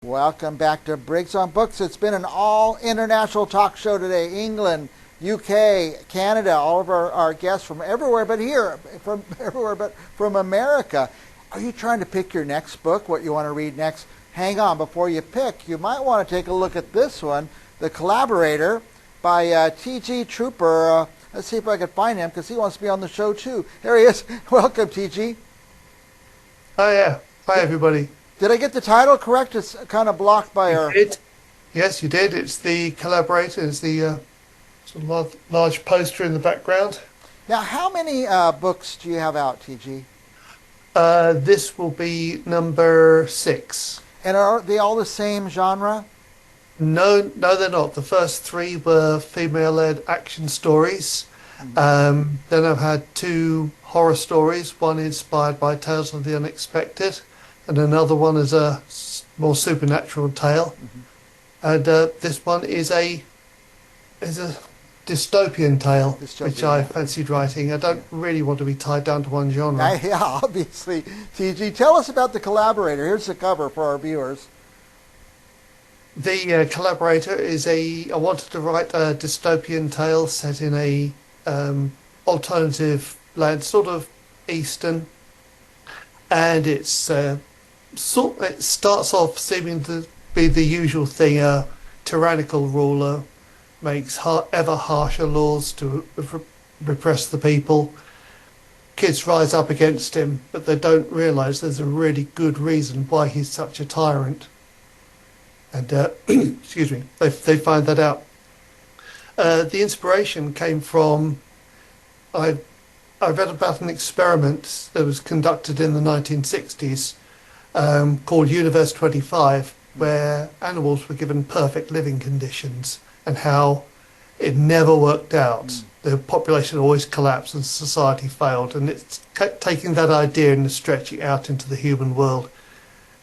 Welcome back to Briggs on Books. It's been an all-international talk show today. England, UK, Canada, all of our guests from everywhere but here, from everywhere but from America. Are you trying to pick your next book, what you want to read next? Hang on, before you pick, you might want to take a look at this one, The Collaborator by TG Trouper. Let's see if I can find him because he wants to be on the show too. There he is. Welcome, TG. Oh yeah. Hi everybody. Did I get the title correct? It's kind of blocked by our... You did. Yes, you did. It's The Collaborator. It's the sort of large poster in the background. Now, how many books do you have out, TG? This will be number 6. And are they all the same genre? No, they're not. The first 3 were female-led action stories. Then I've had 2 horror stories, one inspired by Tales of the Unexpected, and another one is a more supernatural tale. And this one is a dystopian tale, which I fancied writing. I don't really want to be tied down to one genre. Yeah, obviously. TG, tell us about The Collaborator. Here's the cover for our viewers. The Collaborator is I wanted to write a dystopian tale set in a alternative land, sort of Eastern, and it starts off seeming to be the usual thing: a tyrannical ruler makes ever harsher laws to repress the people. Kids rise up against him, but they don't realise there's a really good reason why he's such a tyrant. And excuse me, they find that out. The inspiration came from I read about an experiment that was conducted in the 1960s called Universe 25, where animals were given perfect living conditions, and how it never worked out. The population always collapsed and society failed, and it's taking that idea and stretching it out into the human world.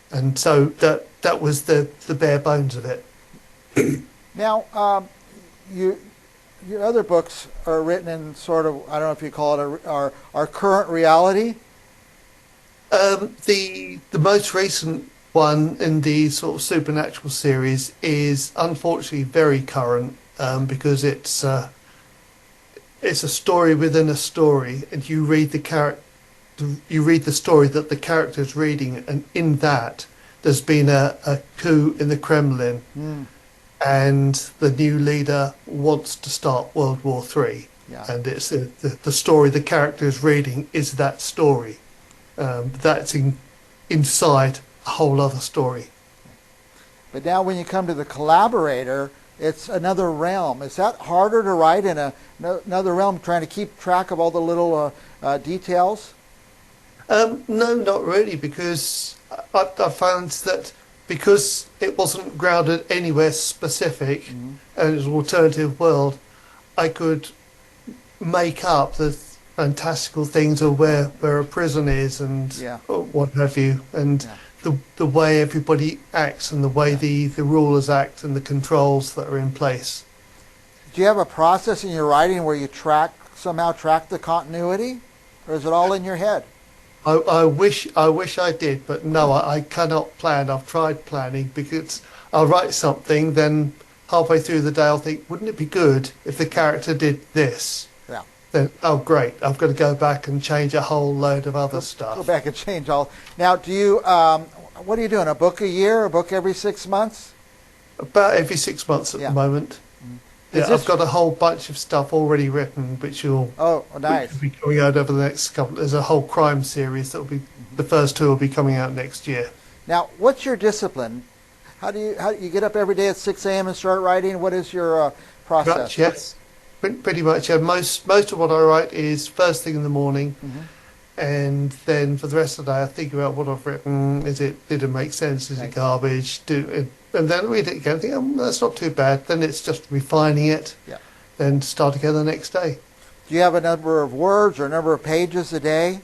And so that was the bare bones of it. Now, your other books are written in sort of, I don't know if you call it our current reality. The most recent one in the sort of supernatural series is unfortunately very current, because it's a story within a story, and you read the story that the character's reading, and in that there's been a coup in the Kremlin, and the new leader wants to start World War III. Yeah. And it's the story the character is reading is that story. That's inside a whole other story. But now when you come to The Collaborator, it's another realm. Is that harder to write in another realm, trying to keep track of all the little details? No, not really, because I found that because it wasn't grounded anywhere specific, and it was an alternative world, I could make up the fantastical things of where a prison is and what have you, and the way everybody acts and the way the rulers act and the controls that are in place. Do you have a process in your writing where you somehow track the continuity, or is it all in your head? I wish I did, but no, I cannot plan. I've tried planning, because I'll write something, then halfway through the day I'll think, wouldn't it be good if the character did this? Yeah. Then, oh great, I've got to go back and change a whole load of other stuff. Go back and change all. Now, do you, what are you doing, a book a year, a book every 6 months? About every 6 months at the moment. Yeah, I've got a whole bunch of stuff already written, which will nice. be coming out over the next couple. There's a whole crime series that will be the first 2 will be coming out next year. Now, what's your discipline? How do you get up every day at 6 a.m. and start writing? What is your process? Right, yes, pretty much. Yeah, most of what I write is first thing in the morning, and then for the rest of the day I think about what I've written. Did it make sense? Is it garbage? And then read it again, think, that's not too bad. Then it's just refining it, then start again the next day. Do you have a number of words or a number of pages a day?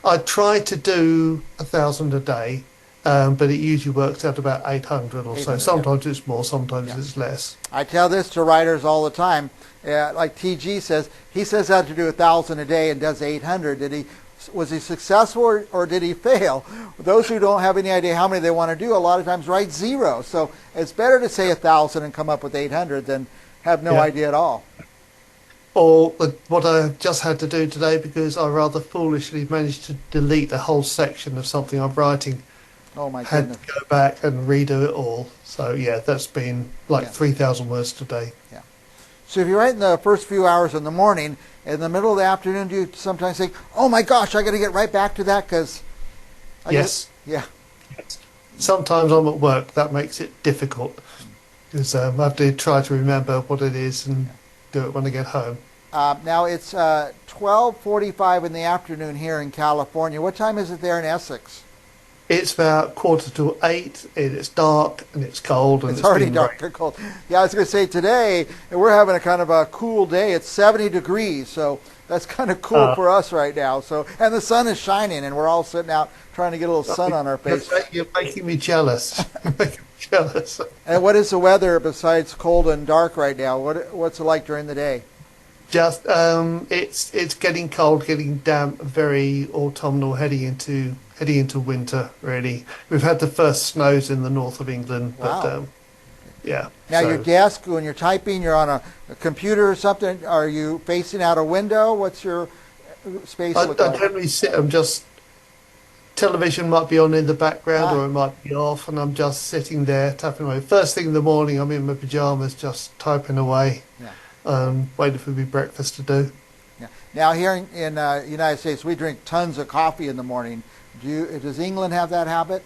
I try to do 1,000 a day, but it usually works out about 800 or so. Sometimes it's more, sometimes it's less. I tell this to writers all the time. Like TG says, he says out to do 1,000 a day and does 800. And he was he successful or did he fail? Those who don't have any idea how many they want to do, a lot of times write 0. So it's better to say 1,000 and come up with 800 than have no idea at all. Or what I just had to do today, because I rather foolishly managed to delete a whole section of something I'm writing. Oh my Had goodness. to go back and redo it all. So yeah, that's been like 3,000 words today. Yeah. So if you write in the first few hours in the morning, in the middle of the afternoon, do you sometimes think, "Oh my gosh, I got to get right back to that"? Because Yes. Yeah. Sometimes I'm at work. That makes it difficult because I have to try to remember what it is and do it when I get home. Now it's 12:45 in the afternoon here in California. What time is it there in Essex? It's about 7:45, and it's dark and it's cold and It's already been dark and cold. Yeah, I was going to say today we're having a kind of a cool day. It's 70 degrees, so that's kind of cool for us right now. So, and the sun is shining, and we're all sitting out trying to get a little sun on our face. You're making me jealous. You're making me jealous. And what is the weather besides cold and dark right now? What's it like during the day? Just it's getting cold, getting damp, very autumnal, heading into winter. Really, we've had the first snows in the north of England, Wow. but yeah. Now, so your desk, when you're typing, you're on a computer or something. Are you facing out a window? What's your space I look like? generally sit. I'm just television might be on in the background, or it might be off, and I'm just sitting there typing away. First thing in the morning, I'm in my pajamas, just typing away. Yeah. Waiting for me breakfast to do. Yeah. Now, here in the United States, we drink tons of coffee in the morning. Does England have that habit?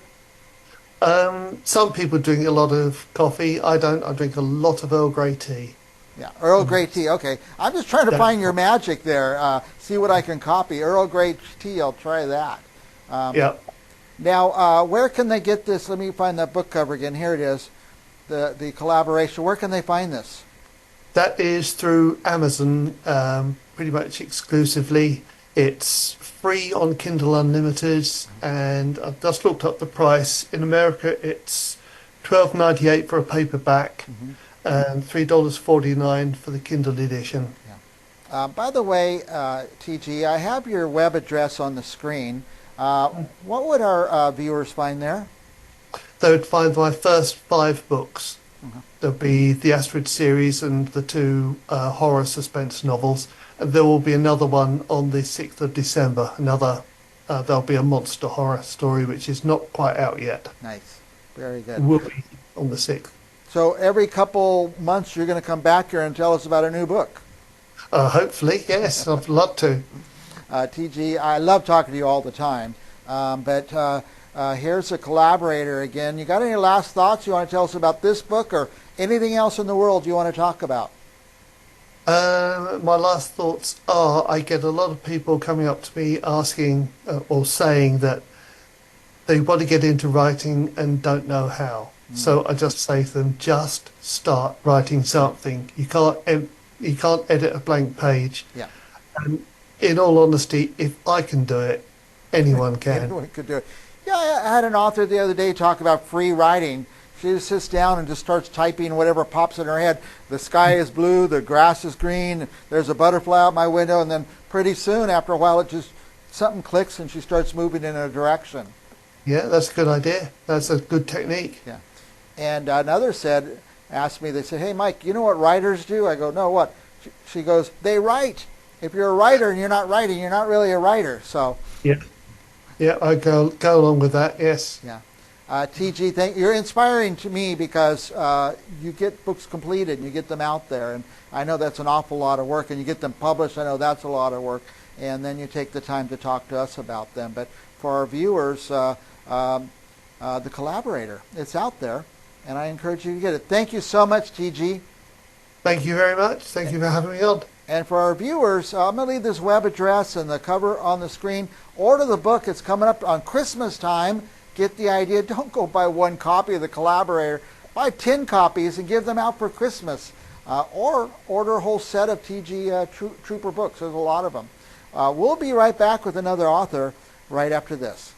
Some people drink a lot of coffee. I don't. I drink a lot of Earl Grey tea. Yeah, Earl Grey tea. Okay, I'm just trying to find your magic there. See what I can copy. Earl Grey tea. I'll try that. Yeah. Now, where can they get this? Let me find that book cover again. Here it is. The collaboration. Where can they find this? That is through Amazon, pretty much exclusively. It's free on Kindle Unlimited, and I've just looked up the price. In America, it's $12.98 for a paperback, and $3.49 for the Kindle edition. By the way, TG, I have your web address on the screen. What would our viewers find there? They would find my first 5 books. There'll be the Astrid series and the 2 horror suspense novels. And there will be another one on the 6th of December. There'll be a monster horror story, which is not quite out yet. Nice. Very It good. will be on the 6th. So every couple months you're going to come back here and tell us about a new book. Hopefully, yes. I'd love to. TG, I love talking to you all the time. But here's a collaborator again. You got any last thoughts you want to tell us about this book or anything else in the world you want to talk about? My last thoughts are I get a lot of people coming up to me asking or saying that they want to get into writing and don't know how. So I just say to them, just start writing something. You can't edit a blank page. Yeah. And in all honesty, if I can do it, anyone can. Anyone could do it. Yeah, I had an author the other day talk about free writing. She just sits down and just starts typing whatever pops in her head. The sky is blue, the grass is green, there's a butterfly out my window, and then pretty soon, after a while, something clicks and she starts moving in a direction. Yeah, that's a good idea. That's a good technique. Yeah. And another asked me, they said, "Hey, Mike, you know what writers do?" I go, "No, what?" She goes, "They write. If you're a writer and you're not writing, you're not really a writer." So. Yeah. Yeah, I go along with that, yes. Yeah. TG, you're inspiring to me because you get books completed and you get them out there. And I know that's an awful lot of work. And you get them published, I know that's a lot of work. And then you take the time to talk to us about them. But for our viewers, the Collaborator, it's out there. And I encourage you to get it. Thank you so much, TG. Thank you very much. Thank you for having me on. And for our viewers, I'm going to leave this web address and the cover on the screen. Order the book. It's coming up on Christmas time. Get the idea. Don't go buy 1 copy of the Collaborator. Buy 10 copies and give them out for Christmas. Or order a whole set of TG Trouper books. There's a lot of them. We'll be right back with another author right after this.